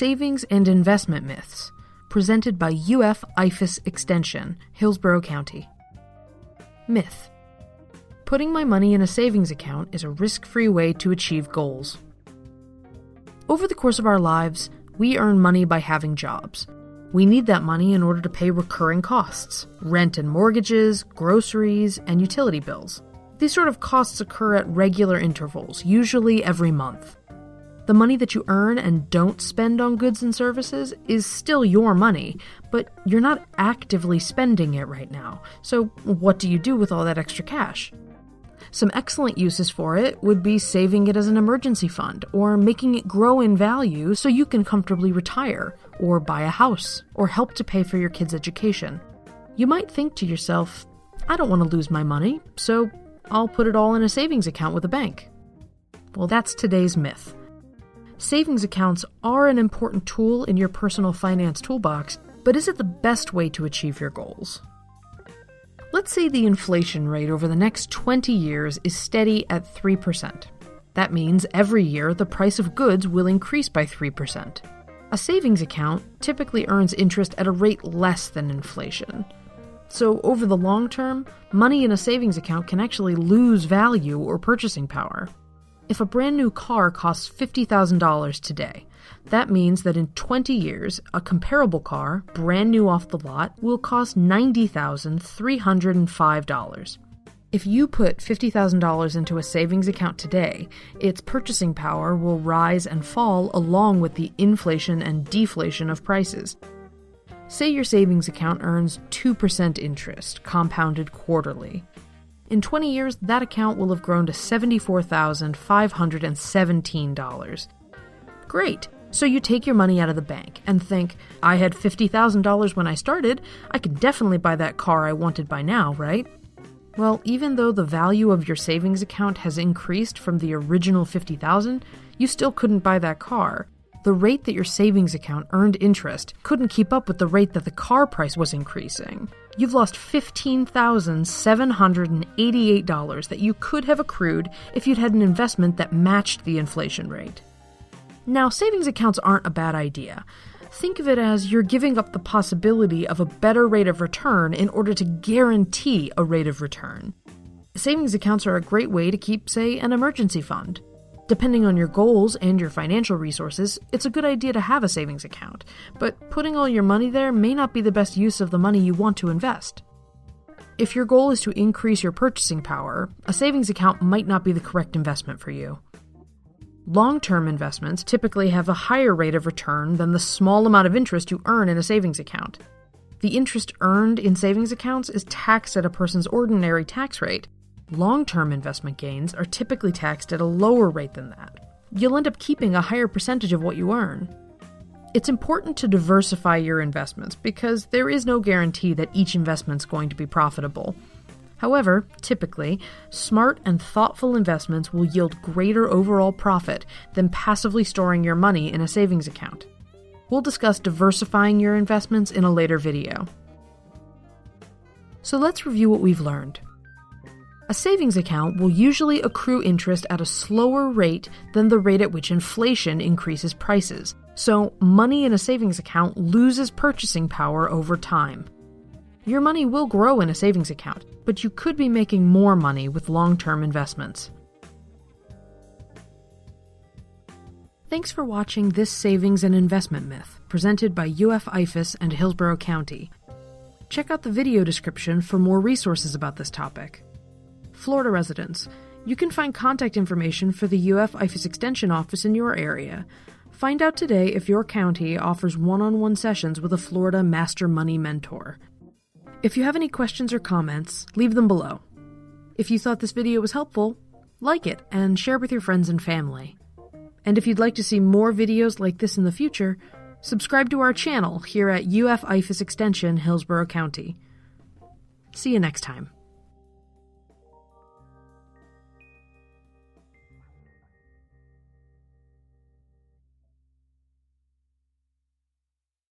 Savings and Investment Myths, presented by UF IFAS Extension, Hillsborough County. Myth: putting my money in a savings account is a risk-free way to achieve goals. Over the course of our lives, we earn money by having jobs. We need that money in order to pay recurring costs, rent and mortgages, groceries, and utility bills. These sort of costs occur at regular intervals, usually every month. The money that you earn and don't spend on goods and services is still your money, but you're not actively spending it right now. So what do you do with all that extra cash? Some excellent uses for it would be saving it as an emergency fund, or making it grow in value so you can comfortably retire, or buy a house, or help to pay for your kids' education. You might think to yourself, I don't want to lose my money, so I'll put it all in a savings account with a bank. Well, that's today's myth. Savings accounts are an important tool in your personal finance toolbox, but is it the best way to achieve your goals? Let's say the inflation rate over the next 20 years is steady at 3%. That means every year the price of goods will increase by 3%. A savings account typically earns interest at a rate less than inflation. So over the long term, money in a savings account can actually lose value or purchasing power. If a brand new car costs $50,000 today, that means that in 20 years, a comparable car, brand new off the lot, will cost $90,305. If you put $50,000 into a savings account today, its purchasing power will rise and fall along with the inflation and deflation of prices. Say your savings account earns 2% interest, compounded quarterly. In 20 years, that account will have grown to $74,517. Great! So you take your money out of the bank and think, I had $50,000 when I started, I can definitely buy that car I wanted by now, right? Well, even though the value of your savings account has increased from the original $50,000, you still couldn't buy that car. The rate that your savings account earned interest couldn't keep up with the rate that the car price was increasing. You've lost $15,788 that you could have accrued if you'd had an investment that matched the inflation rate. Now, savings accounts aren't a bad idea. Think of it as you're giving up the possibility of a better rate of return in order to guarantee a rate of return. Savings accounts are a great way to keep, say, an emergency fund. Depending on your goals and your financial resources, it's a good idea to have a savings account, but putting all your money there may not be the best use of the money you want to invest. If your goal is to increase your purchasing power, a savings account might not be the correct investment for you. Long-term investments typically have a higher rate of return than the small amount of interest you earn in a savings account. The interest earned in savings accounts is taxed at a person's ordinary tax rate. Long-term investment gains are typically taxed at a lower rate than that. You'll end up keeping a higher percentage of what you earn. It's important to diversify your investments because there is no guarantee that each investment's going to be profitable. However, typically, smart and thoughtful investments will yield greater overall profit than passively storing your money in a savings account. We'll discuss diversifying your investments in a later video. So let's review what we've learned. A savings account will usually accrue interest at a slower rate than the rate at which inflation increases prices. So, money in a savings account loses purchasing power over time. Your money will grow in a savings account, but you could be making more money with long-term investments. Thanks for watching this Savings and Investment Myth, presented by UF IFAS and Hillsborough County. Check out the video description for more resources about this topic. Florida residents, you can find contact information for the UF IFAS Extension office in your area. Find out today if your county offers one-on-one sessions with a Florida Master Money Mentor. If you have any questions or comments, leave them below. If you thought this video was helpful, like it and share with your friends and family. And if you'd like to see more videos like this in the future, subscribe to our channel here at UF IFAS Extension, Hillsborough County. See you next time.